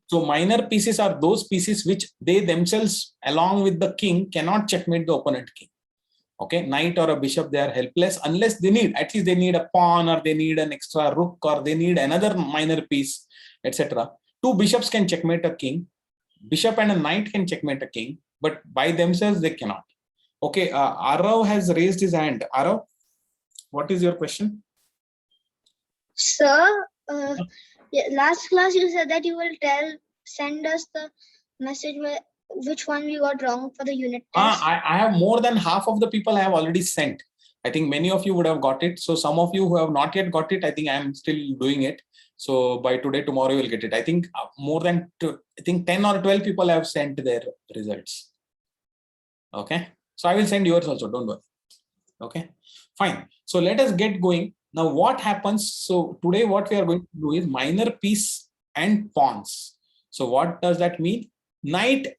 So minor pieces are those pieces which they themselves, along with the king, cannot checkmate the opponent king. Okay, knight or a bishop, they are helpless unless they need, at least they need a pawn, or they need an extra rook, or they need another minor piece, etc. Two bishops can checkmate a king. Bishop and a knight can checkmate a king, but by themselves they cannot. Okay, Arav has raised his hand. Arav, what is your question? Sir, last class you said that you will send us the message where which one we got wrong for the unit test. I have more than half of the people I have already sent. I think many of you would have got it. So some of you who have not yet got it, I think I am still doing it. So by today, tomorrow you will get it. I think more than 10 or 12 people have sent their results. Okay. So I will send yours also. Don't worry. Okay. Fine. So let us get going. Now what happens? So today what we are going to do is minor piece and pawns. So what does that mean? Knight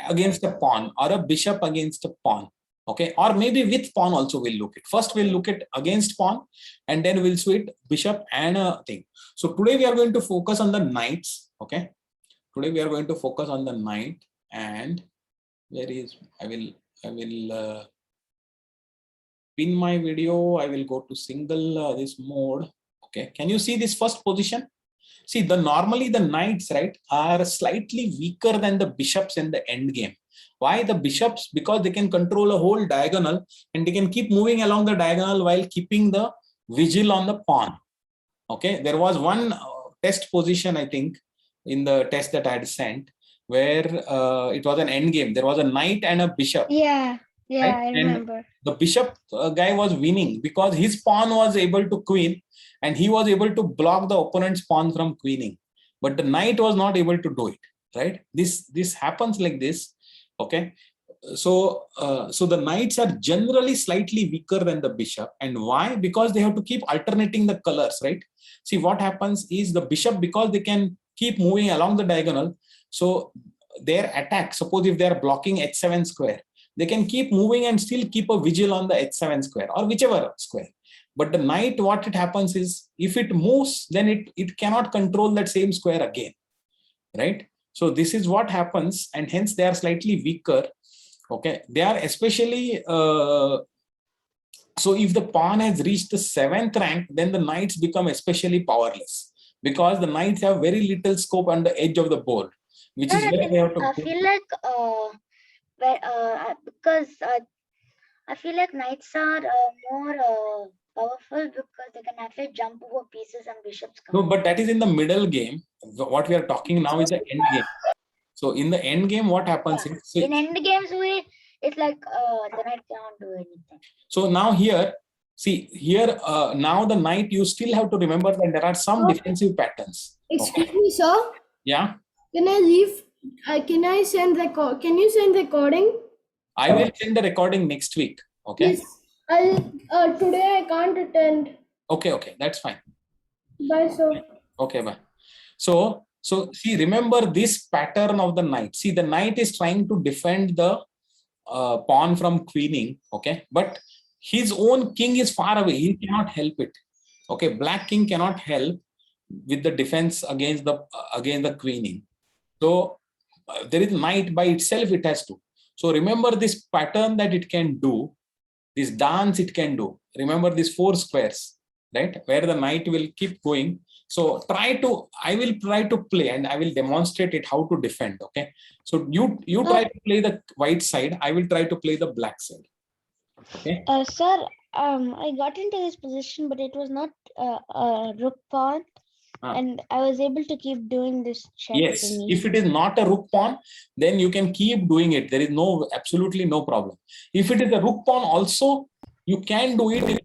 against a pawn, or a bishop against a pawn. Okay, or maybe with pawn also we'll look at. First we'll look at against pawn, and then we'll switch bishop and a thing. So today we are going to focus on the knights. Okay, today we are going to focus on the knight. And where is, I will pin my video. I will go to single this mode. Okay, can you see this first position? See, normally the knights, right, are slightly weaker than the bishops in the end game. Why the bishops? Because they can control a whole diagonal, and they can keep moving along the diagonal while keeping the vigil on the pawn. Okay, there was one test position, I think, in the test that I had sent, where it was an end game. There was a knight and a bishop. Yeah, right? I remember. And the bishop guy was winning because his pawn was able to queen, and he was able to block the opponent's pawn from queening, but the knight was not able to do it. Right? This happens like this. Okay, so so the knights are generally slightly weaker than the bishop. And why? Because they have to keep alternating the colors. Right? See, what happens is the bishop, because they can keep moving along the diagonal, so their attack, suppose if they are blocking h7 square, they can keep moving and still keep a vigil on the h7 square or whichever square. But the knight, what it happens is, if it moves, then it cannot control that same square again. Right? So this is what happens, and hence they are slightly weaker. Okay, they are especially so if the pawn has reached the 7th rank, then the knights become especially powerless, because the knights have very little scope on the edge of the board, which is where they have to. I feel like because I feel like knights are more powerful because they can actually jump over pieces and bishops. No, but that is in the middle game. What we are talking now is the end game. So in the end game, what happens is, so in end games it's like the knight cannot do anything. So now here, see here, now the knight, you still have to remember that there are some defensive patterns. Excuse me, sir. Yeah. Can I leave? Can I send record? Can you send recording? I will send the recording next week. Okay. Yes. Today I can't attend. Okay, that's fine. Bye, sir. Okay, bye. So see, remember this pattern of the knight. See, the knight is trying to defend the pawn from queening. Okay, but his own king is far away. He cannot help it. Okay, black king cannot help with the defense against the queening. So there is knight by itself, it has to. So remember this pattern that it can do, this dance it can do. Remember these 4 squares, right, where the knight will keep going. So I will try to play, and I will demonstrate it how to defend. Okay, so you try to play the white side, I will try to play the black side. Okay. Sir, I got into this position, but it was not a rook pawn. And I was able to keep doing this check. Yes, if it is not a rook pawn, then you can keep doing it. There is absolutely no problem. If it is a rook pawn also, you can do it.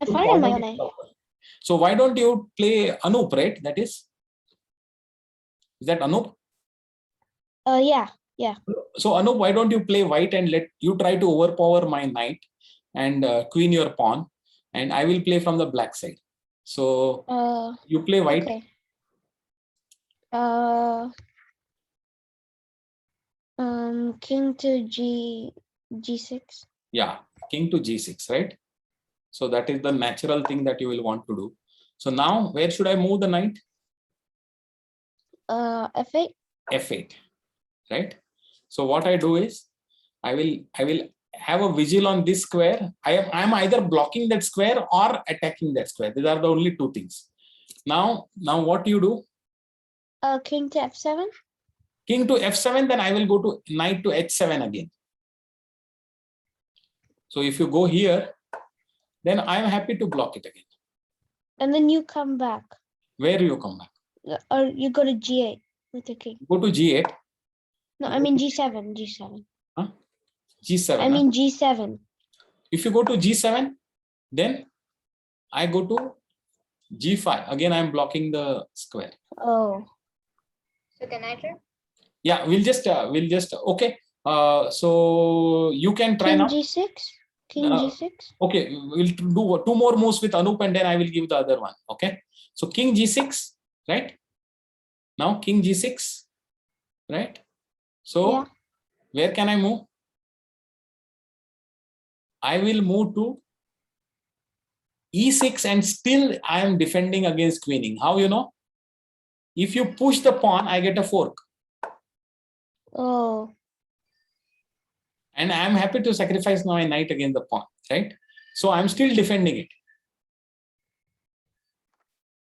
So why don't you play Anup, right? Is that Anup? Yeah. So Anup, why don't you play white and let you try to overpower my knight and queen your pawn, and I will play from the black side. So you play white. Okay. King to G6. Yeah, king to G6, right? So that is the natural thing that you will want to do. So now where should I move the knight? F8. F8, right? So what I do is I will have a vigil on this square. I'm either blocking that square or attacking that square. These are the only two things. Now what do you do? King to F7. King to F7, then I will go to knight to H7 again. So if you go here, then I am happy to block it again. And then you come back. Where you come back? Or you go to G8 with the king. Go to G8. No, I mean G7. G7. Huh? G7. I mean G7. If you go to G7, then I go to G5. Again, I am blocking the square. Oh. So can I try? Yeah, we'll just okay. So you can try King now. G6. King G6. Okay, we'll do two more moves with Anup and then I will give the other one. Okay. So King G6, right? Now King G6, right? So Yeah. where can I move? I will move to E6 and still I am defending against queening. How you know? If you push the pawn, I get a fork. Oh. And I am happy to sacrifice now a knight against the pawn, right? So I'm still defending it.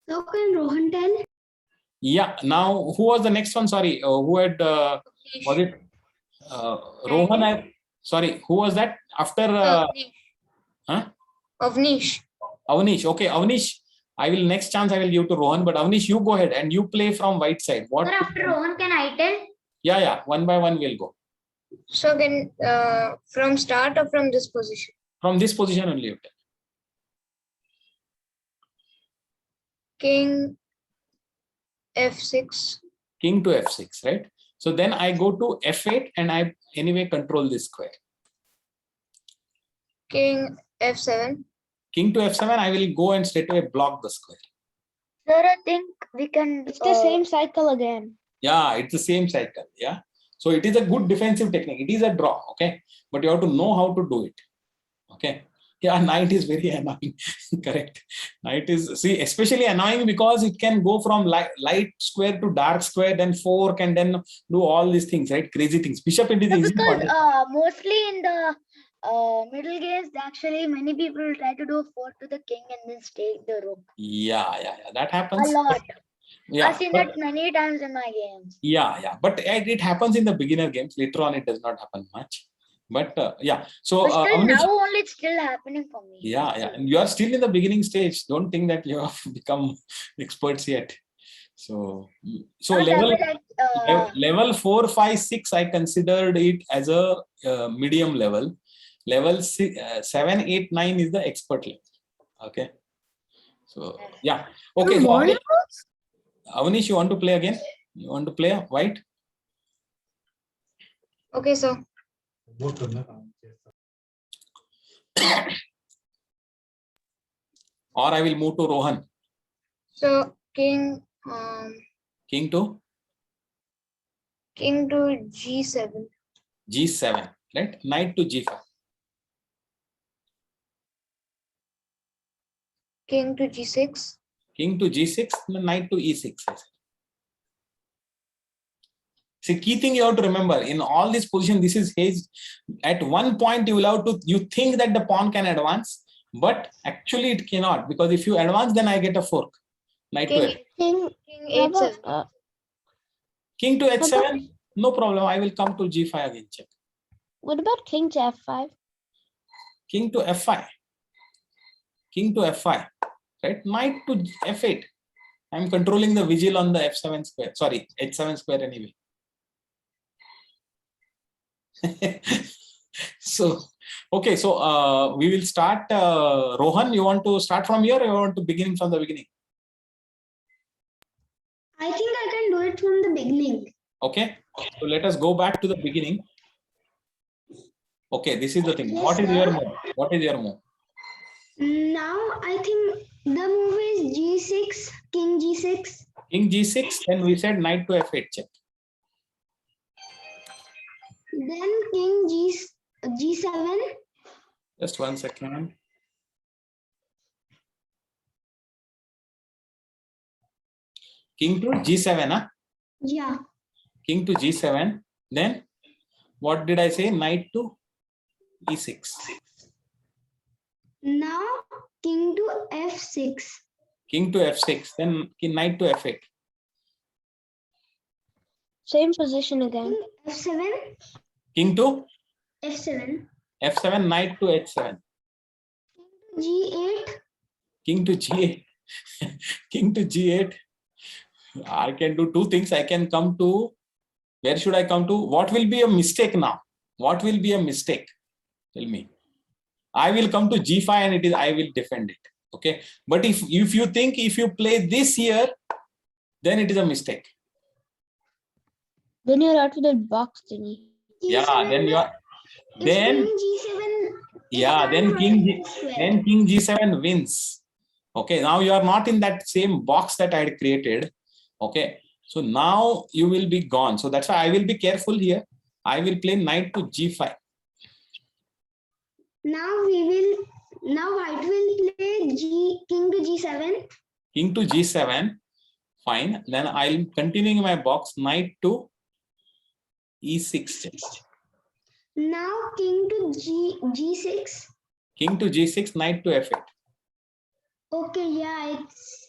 So can Rohan tell? Yeah. Now, who was the next one? Sorry, who had was it Rohan? Sorry, who was that after? Avnish. Avnish. Okay, Avnish. I will next chance I will give to Rohan, but Avnish, you go ahead and you play from white side. What? Sir, after Rohan, can I tell? Yeah. One by one we'll go. So can from start or from this position? From this position only. You tell. King F6. King to F6, right? So then I go to F8 and I anyway control this square. King F7. King to F7, I will go and straight away block the square. Sir, I think we can. It's the same cycle again. Yeah, it's the same cycle. Yeah. So it is a good defensive technique. It is a draw. Okay. But you have to know how to do it. Okay. Yeah, knight is very annoying. Correct. Knight is, see, especially annoying because it can go from light square to dark square, then fork, and then do all these things, right? Crazy things. Bishop it is easy. Because mostly in the middle games, actually many people try to do a fork to the king and then take the rook. Yeah. That happens. A lot. Yeah. I've seen that many times in my games. Yeah. But it happens in the beginner games. Later on, it does not happen much. But yeah. So But still, Avnish, now only it's still happening for me. yeah. And you are still in the beginning stage. Don't think that you have become experts yet. So level level 4, 5, 6, I considered it as a medium level. Level 7, 8, 9 is the expert level. Okay. So yeah. Okay. So Avnish, you want to play again? You want to play white? Okay, so Or I will move to Rohan. so king King to G7. G7, right? Knight to G5. King to G6. King to G6, knight to E6. See, key thing you have to remember in all this position, this is his. At one point, you will have to, you think that the pawn can advance, but actually it cannot, because if you advance, then I get a fork. Knight to F. King H7. King to H7, no problem. I will come to G5 again. Check. What about king to F5? King to F5. King to F5. Right? Knight to F8. I'm controlling the vigil on the F7 square. Sorry, H7 square anyway. So, okay. So we will start. Rohan, you want to start from here or you want to begin from the beginning? I think I can do it from the beginning. Okay. So let us go back to the beginning. Okay, this is the thing. Yes, What is sir. your move? What is your move? Now I think the move is G6, King G6. King G6, then we said knight to F8 check. Then King G7. Just 1 second. King to G7, huh? Yeah. King to G7. Then what did I say? Knight to E6. Now king to F6. King to F6. Then knight to F8. Same position again. King F7. King to F7. F7. Knight to H7. G8. King to G8. King to G8. I can do two things. I can come to, where should I come to? What will be a mistake now? What will be a mistake? Tell me. I will come to G5 and it is, I will defend it. Okay. But if you think if you play this here, then it is a mistake. Then you're out of the box thingy. Yeah, G7, then you are, if then, king G7. yeah, then King G7 wins. Okay, now you are not in that same box that I had created. Okay, so now you will be gone. So that's why I will be careful here. I will play knight to G5. Now white will play king to G7. King to G7. Fine. Then I'll continuing my box. Knight to E6. Now king to G6. King to G6. Knight to F8. Okay, yeah, it's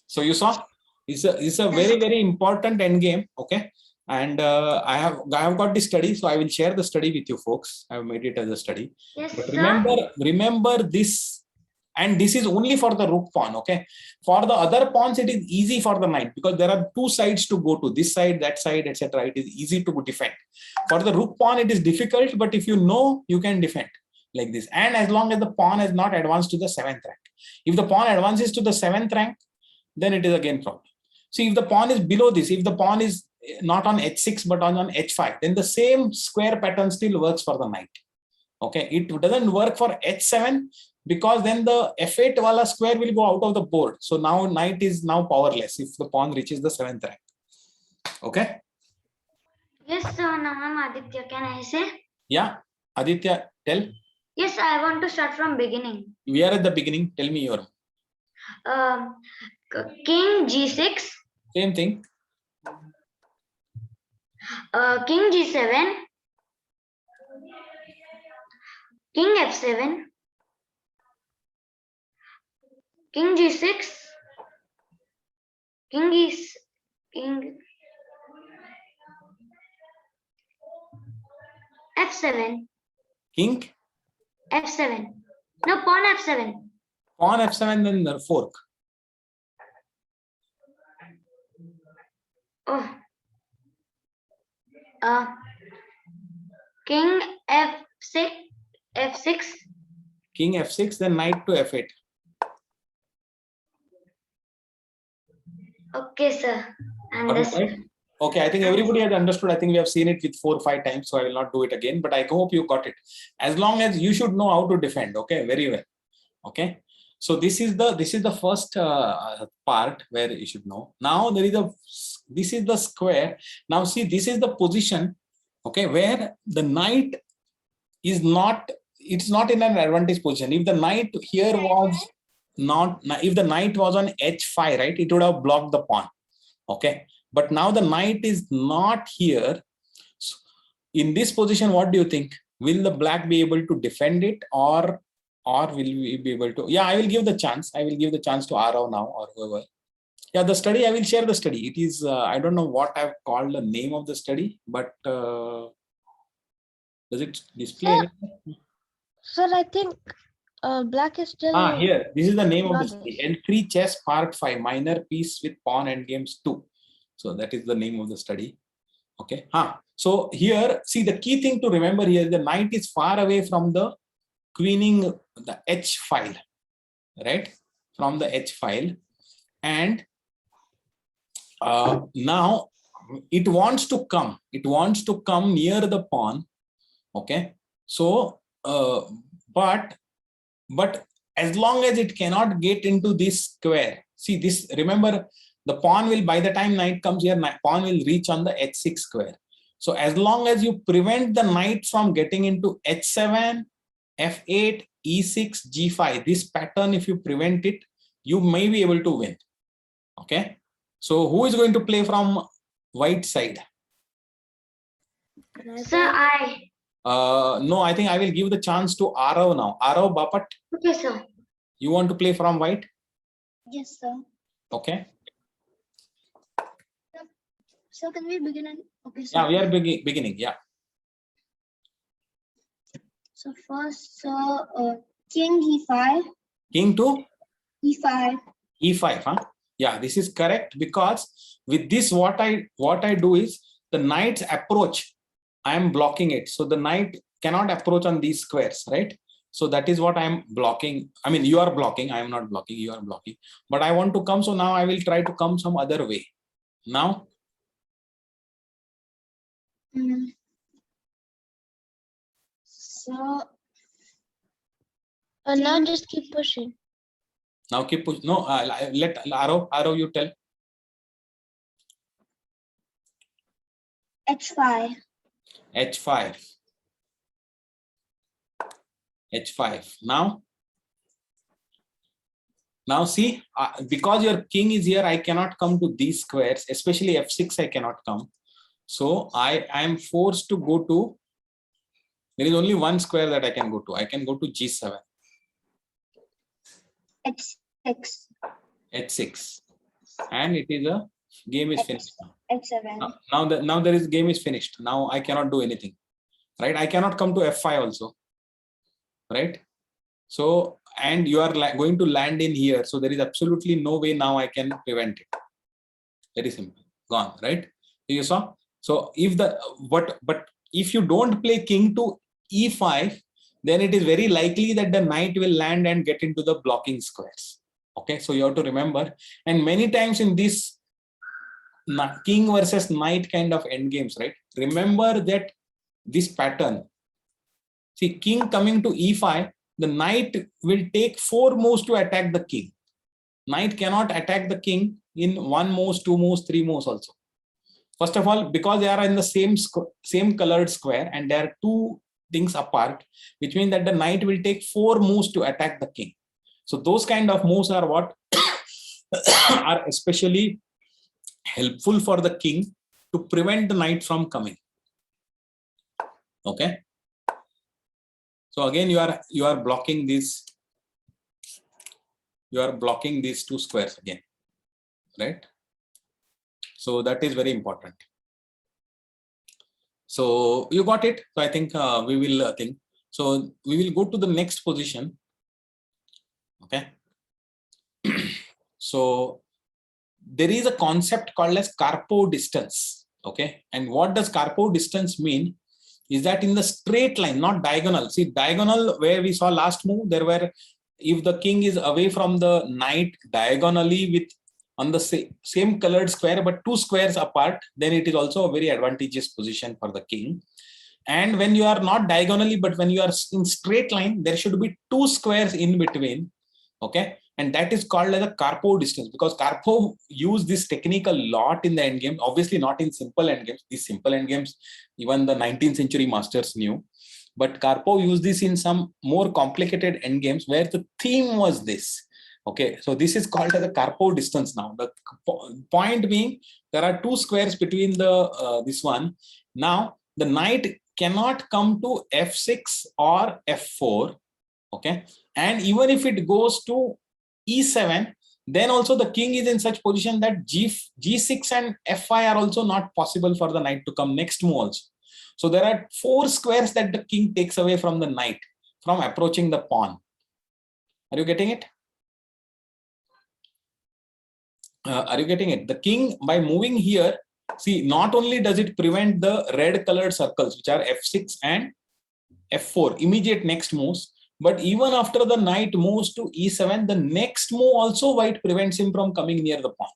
So you saw, it's a very, very important end game. Okay. And I have got the study, so I will share the study with you folks. I have made it as a study. Yes, But sir. remember this, and this is only for the rook pawn. Okay. For the other pawns, it is easy for the knight because there are two sides to go to, this side, that side, etc. It is easy to defend. For the rook pawn, it is difficult, but if you know, you can defend like this. And as long as the pawn has not advanced to the 7th rank. If the pawn advances to the 7th rank, then it is again problem. See, if the pawn is below this, if the pawn is not on H6 but on H5, then the same square pattern still works for the knight. Okay, it doesn't work for H7 because then the F8 wala square will go out of the board. So now knight is now powerless if the pawn reaches the 7th rank. Okay. Yes, sir. Now I'm Aditya. Can I say? Yeah, Aditya, tell. Yes, I want to start from beginning. We are at the beginning. Tell me your. King G6. Same thing. King G7. King F7. King G6. King F7. King. F7. No, pawn F7. Pawn F7, then the fork. Oh. King F6. F6. King F6, then knight to F8. Okay, sir. Understood. Okay, I think everybody has understood. I think we have seen it with 4 or 5 times, so I will not do it again, but I hope you got it. As long as you should know how to defend, okay, very well. Okay, so this is the first part where you should know. Now this is the square. Now see, this is the position, okay, where the knight is not, it's not in an advantage position. If the knight here was not, if the knight was on H5, right, it would have blocked the pawn. Okay, but now the knight is not here. So in this position, what do you think? Will the black be able to defend it, or will we be able to? Yeah, I will give the chance. I will give the chance to Arav now, or whoever. Yeah, the study, I will share the study. It is, I don't know what I've called the name of the study, but does it display anything? Sir, I think black is still. Here, this is the name of the not study. there. L3 chess part 5, minor piece with pawn endgames 2. So that is the name of the study. Okay. So here, see, the key thing to remember here is the knight is far away from the queening, the H file, right? From the H file. And now it wants to come. It wants to come near the pawn. Okay. So, but as long as it cannot get into this square, see this, remember, the pawn will, by the time knight comes here, pawn will reach on the H6 square. So as long as you prevent the knight from getting into H7, F8, E6, G5, this pattern, if you prevent it, you may be able to win. Okay. So who is going to play from white side? Sir, I. No, I think I will give the chance to Arav now. Arav Bapat, Okay, sir. you want to play from white? Yes, sir. Okay. So can we begin? Okay, Yeah, we are beginning. Yeah. So first, king e5. King to E5. E5. Huh? Yeah, this is correct, because with this what I do is the knight's approach, I am blocking it. So the knight cannot approach on these squares, right? So that is what I am blocking. I mean, you are blocking. I am not blocking. You are blocking. But I want to come. So now I will try to come some other way. Now. So Now just keep pushing. Now keep push. No, let Arav, you tell. h5. H5. H5. Now see, because your king is here, I cannot come to these squares, especially F6, I cannot come. So I am forced to go to, there is only one square that I can go to. I can go to G7. H6. H6. And it is a game is finished now. H7. Now there is game is finished. Now I cannot do anything. Right? I cannot come to F5 also. Right? So, and you are going to land in here. So there is absolutely no way now I can prevent it. Very simple. Gone, right? You saw? So if but if you don't play king to E5, then it is very likely that the knight will land and get into the blocking squares. Okay, so you have to remember. And many times in this king versus knight kind of end games, right? Remember that this pattern. See, king coming to E5, the knight will take 4 moves to attack the king. Knight cannot attack the king in 1 move, 2 moves, 3 moves also. First of all, because they are in the same colored square and there are 2 things apart, which means that the knight will take 4 moves to attack the king. So those kind of moves are what are especially helpful for the king to prevent the knight from coming. Okay. So again, you are blocking this. You are blocking these 2 squares again, right? So that is very important. So you got it. So I think we will think. So we will go to the next position. Okay. So there is a concept called as Karpov distance. Okay. And what does Karpov distance mean? Is that in the straight line, not diagonal. See, diagonal where we saw last move, there were, if the king is away from the knight diagonally with on the same colored square, but 2 squares apart, then it is also a very advantageous position for the king. And when you are not diagonally, but when you are in straight line, there should be 2 squares in between. Okay. And that is called as a Karpov distance, because Karpov used this technique a lot in the endgame. Obviously not in simple endgames. These simple endgames, even the 19th century masters knew. But Karpov used this in some more complicated endgames where the theme was this. Okay, so this is called as a Karpov distance now. The point being, there are 2 squares between the this one. Now, the knight cannot come to F6 or F4. Okay, and even if it goes to E7, then also the king is in such position that G6 and F5 are also not possible for the knight to come next move also. So there are 4 squares that the king takes away from the knight from approaching the pawn. Are you getting it? Are you getting it? The king, by moving here, see, not only does it prevent the red colored circles, which are F6 and F4, immediate next moves, but even after the knight moves to E7, the next move also white prevents him from coming near the pawn.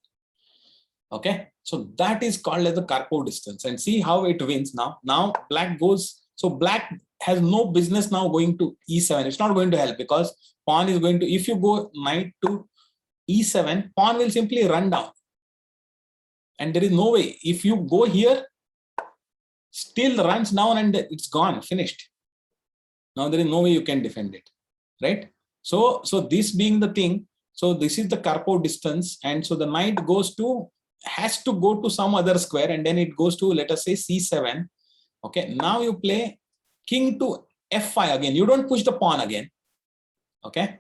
Okay, so that is called as the Karpov distance. And see how it wins now. Now black goes, so black has no business now going to E7. It's not going to help because pawn is going to, if you go knight to E7, pawn will simply run down. And there is no way. If you go here, still runs down and it's gone, finished. Now there is no way you can defend it, right? So this being the thing, So this is the Karpov distance. And so the knight has to go to some other square, and then it goes to, let us say, C7. Okay, now you play king to F5 again. You don't push the pawn again. Okay,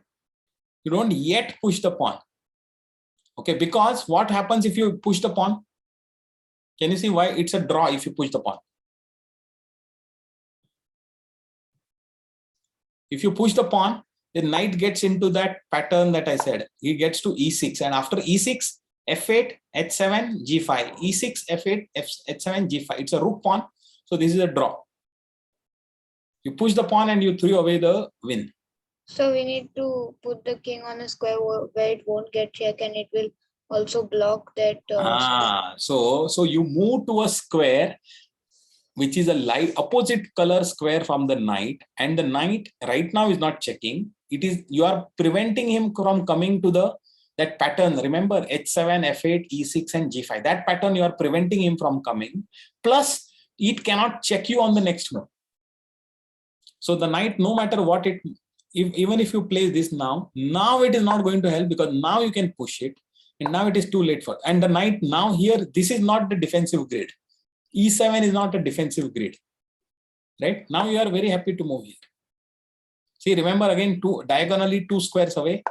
you don't yet push the pawn. Okay, because what happens if you push the pawn? Can you see why it's a draw if you push the pawn? If you push the pawn, the knight gets into that pattern that I said. He gets to E6, and after E6, F8, H7, G5, E6, F8, H7, G5. It's a rook pawn. So this is a draw. You push the pawn and you threw away the win. So we need to put the king on a square where it won't get check, and it will also block that. So you move to a square which is a light opposite color square from the knight, and the knight right now is not checking. It is, you are preventing him from coming to that pattern. Remember, H7, F8, E6 and G5. That pattern you are preventing him from coming. Plus, it cannot check you on the next move. So the knight, no matter what even if you play this now it is not going to help, because now you can push it, and now it is too late for. And the knight now here, this is not the defensive grid. E7 is not a defensive grid. Right? Now you are very happy to move here. See, remember again, diagonally 2 squares away.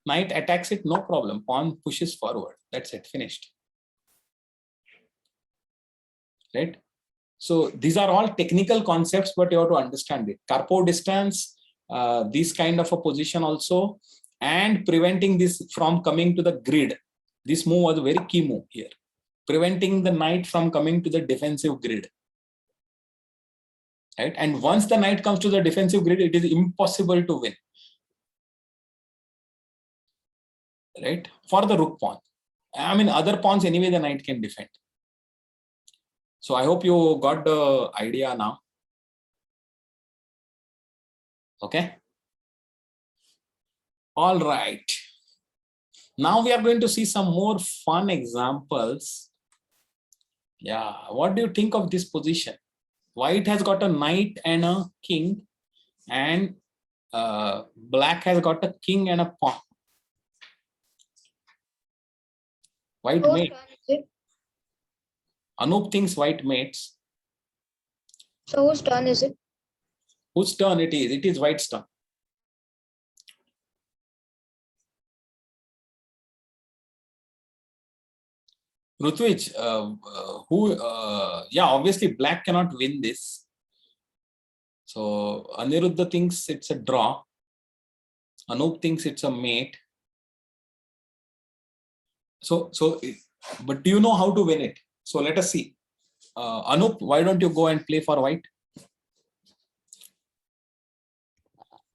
Knight attacks it, no problem. Pawn pushes forward. That's it, finished. Right? So these are all technical concepts, but you have to understand it. Karpov distance, this kind of a position also, and preventing this from coming to the grid. This move was a very key move here. Preventing the knight from coming to the defensive grid. Right? And once the knight comes to the defensive grid, it is impossible to win. Right? For the rook pawn. I mean, other pawns anyway the knight can defend. So I hope you got the idea now. Okay. All right. Now we are going to see some more fun examples. Yeah. What do you think of this position? White has got a knight and a king, and black has got a king and a pawn. White Whose mate. turn is it? Anup thinks white mates. So whose turn is it? Whose turn it is? It is white's turn. Rutvij, yeah, obviously black cannot win this. So Aniruddha thinks it's a draw. Anup thinks it's a mate. But do you know how to win it? So let us see. Anup, why don't you go and play for white?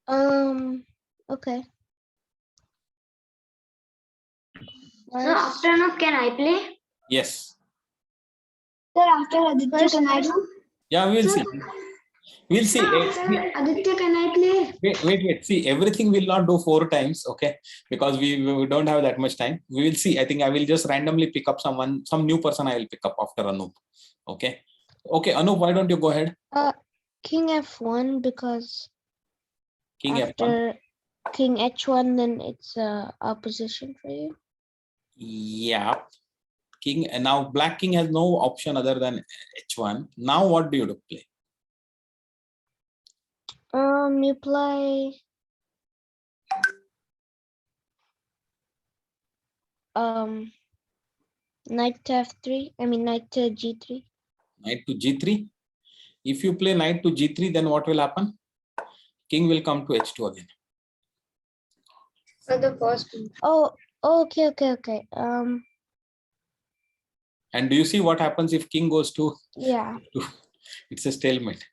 Okay. So after Anup, can I play? Yes. Sir, after Aditya, can I do? Yeah, we'll see. We'll see. After Aditya, can I play? Wait. See, everything will not do 4 times, okay? Because we don't have that much time. We will see. I think I will just randomly pick up some new person I will pick up after Anup. Okay. Okay, Anup, why don't you go ahead? King F1, because King F1. after King H1, then it's opposition for you. Yeah. King, and now black king has no option other than H1. Now what do you play? You play knight to F3. I mean knight to G3. Knight to G3. If you play knight to G3, then what will happen? King will come to H2 again. For the first one. Oh, okay. And do you see what happens if king goes to? Yeah. It's a stalemate.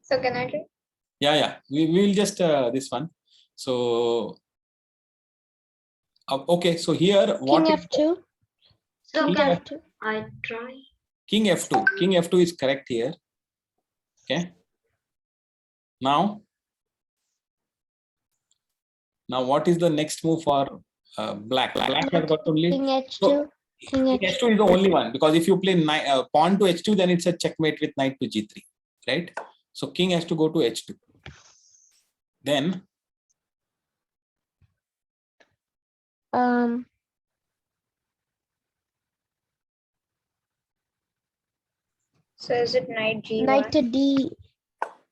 So can I try? Yeah. We will just this one. So okay. So here what? King F2. So King can F2. I try? King F2. King F2 is correct here. Okay. Now what is the next move for black? Black has got only King H2. So, King King H2 is the only one, because if you play pawn to H2, then it's a checkmate with knight to G3, right? So king has to go to H2. Then So is it knight G1? Knight to D.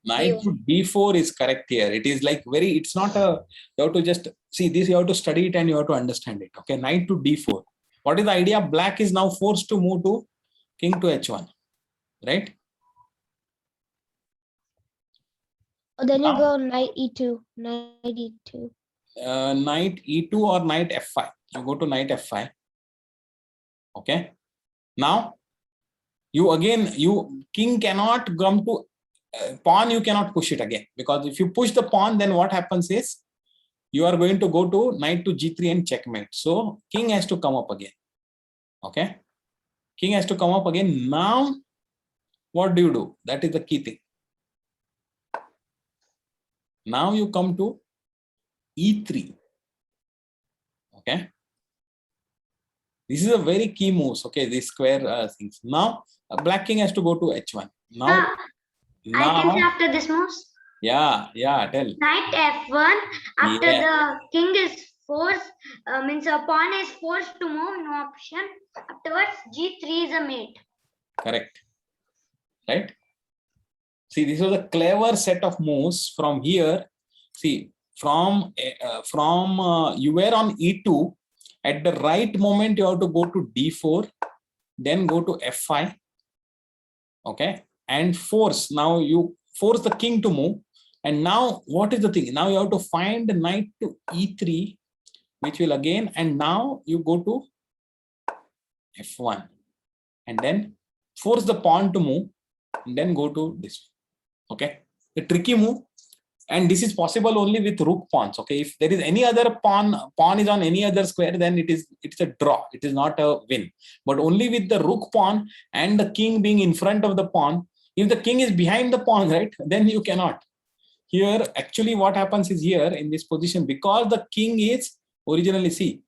Knight to d4 is correct here. It is like very, it's not a, you have to just see this, you have to study it and you have to understand it. Okay, knight to d4. What is the idea? Black is now forced to move to king to h1, right? Oh, then you Now- go knight E2. Knight E2. Knight e2 or knight f5. You go to knight f5. Okay. Now, you king cannot come to pawn. You cannot push it again, because if you push the pawn, then what happens is you are going to go to knight to g3 and checkmate. So king has to come up again. Okay. King has to come up again. Now, what do? That is the key thing. Now you come to e3. Okay. This is a very key move. Okay, these square things. Now, black king has to go to h1. Now, I can say after this moves. yeah, tell. Knight F1. After Yeah. the king is forced, means a pawn is forced to move, no option. Afterwards, G3 is a mate. Correct. Right? See, this was a clever set of moves from here. See, from you were on e2. At the right moment, you have to go to d4, then go to f5. Okay, and force. Now you force the king to move. And now, what is the thing? Now you have to find the knight to e3, which will again, and now you go to f1, and then force the pawn to move, and then go to this. Okay, the tricky move. And this is possible only with rook pawns. Okay, if there is any other pawn is on any other square, then it's a draw. It is not a win. But only with the rook pawn and the king being in front of the pawn. If the king is behind the pawn, right, then you cannot. Here, actually, what happens is here in this position, because the king is originally, see,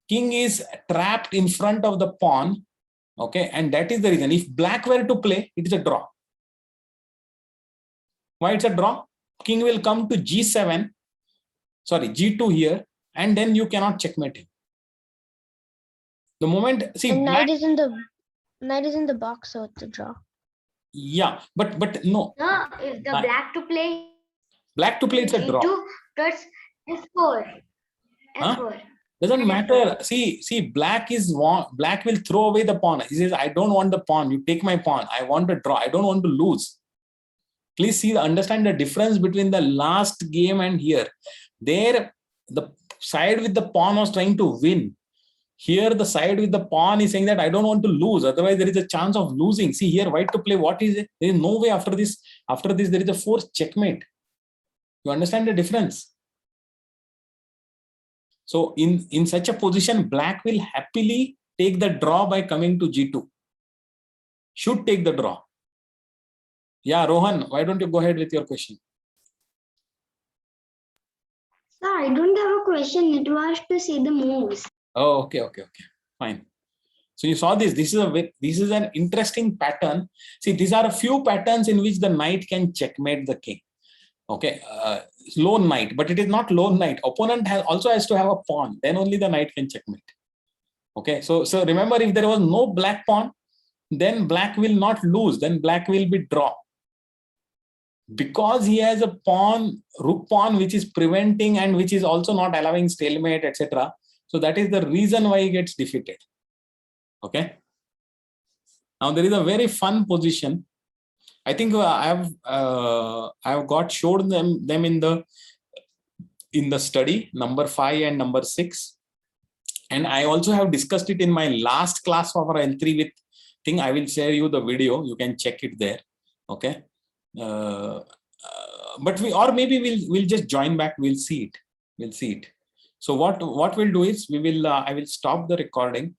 king is trapped in front of the pawn. Okay, and that is the reason. If black were to play, it is a draw. Why it's a draw? King will come to g7, sorry, g2 here, and then you cannot checkmate him. The moment, see, And black, knight is in the box, so it's a draw. yeah, but no, No, if the black to play, it's a draw. G2 plus F4. Huh? F4. Doesn't matter. See, black will throw away the pawn. He says, I don't want the pawn. You take my pawn. I want a draw. I don't want to lose. Please understand the difference between the last game and here. There, the side with the pawn was trying to win. Here, the side with the pawn is saying that I don't want to lose. Otherwise, there is a chance of losing. See here, white to play. What is it? There is no way after this. After this, there is a forced checkmate. You understand the difference? So in such a position, black will happily take the draw by coming to g2. Should take the draw. Yeah, Rohan, why don't you go ahead with your question? Sir, I don't have a question. It was to see the moves. Oh, okay, fine. So you saw this. This is an interesting pattern. See, these are a few patterns in which the knight can checkmate the king. Okay, lone knight, but it is not lone knight. Opponent also has to have a pawn. Then only the knight can checkmate. Okay, so remember, if there was no black pawn, then black will not lose. Then black will be draw. Because he has a pawn, rook pawn, which is preventing and which is also not allowing stalemate, etc. So that is the reason why he gets defeated. Okay. Now there is a very fun position. I think I have got showed them in the study number 5 and number 6, and I also have discussed it in my last class of our L3 with thing. I will share you the video. You can check it there. Okay. But we'll just join back. We'll see it. So what we'll do is I will stop the recording.